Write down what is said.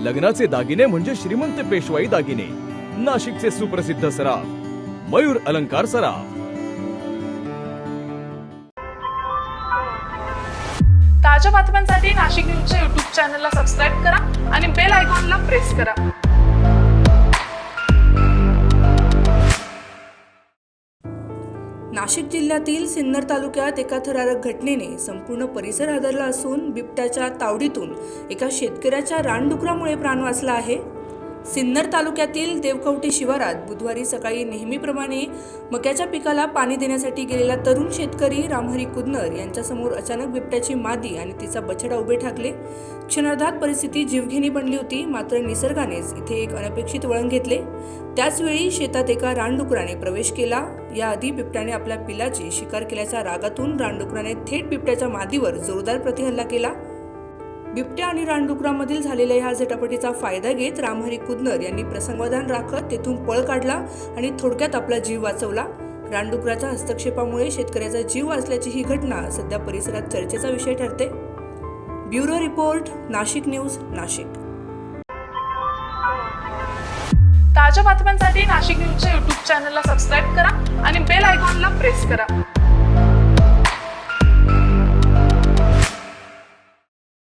लग्नाचे दागिने म्हणजे श्रीमंत पेशवाई दागिने, नाशिकचे सुप्रसिद्ध सराफ मयूर अलंकार सराफ। ताज्या बातम्यांसाठी नाशिक न्यूजच्या YouTube चॅनलला सबस्क्राईब करा आणि बेल आयकॉनला प्रेस करा। नाशिक जिल्ह्यातील सिन्नर तालुक्यात एका थरारक घटनेने संपूर्ण परिसर हादरला असून बिबट्याच्या तावडीतून एका शेतकऱ्याच्या रानडुकरामुळे प्राण वाचला आहे। सिन्नर तालुक्यातील देवकवटे शिवारात बुधवारी सकाळी नेहमीप्रमाणे मक्याच्या पिकाला पाणी देण्यासाठी गेलेला तरुण शेतकरी रामहरी कुदनर यांच्यासमोर अचानक बिबट्याची मादी आणि तिचा बछडा उभे ठाकले। क्षणार्धात परिस्थिती जीवघेणी बनली होती, मात्र निसर्गानेच इथे एक अनपेक्षित वळण घेतले। त्याचवेळी शेतात एका रानडुकराने प्रवेश केला। याआधी बिबट्याने आपल्या पिलाची शिकार केल्याच्या रागातून रानडुकराने थेट बिबट्याच्या मादीवर जोरदार प्रतिहल्ला केला। बिबट्या आणि रानडुकरामधील झालेल्या ह्या झटापटीचा फायदा घेत रामहरी कुदनर यांनी प्रसंगावधान राखत तेथून पळ काढला आणि थोडक्यात आपला जीव वाचवला। रानडुकराच्या हस्तक्षेपामुळे शेतकऱ्याचा जीव वाचल्याची ही घटना सध्या परिसरात चर्चेचा विषय ठरते। Bureau report, Nashik news, Nashik. ताज्या बातम्यांसाठी नाशिक न्यूजच्या YouTube चॅनलला सबस्क्राईब करा आणि बेल आयकॉनला प्रेस करा।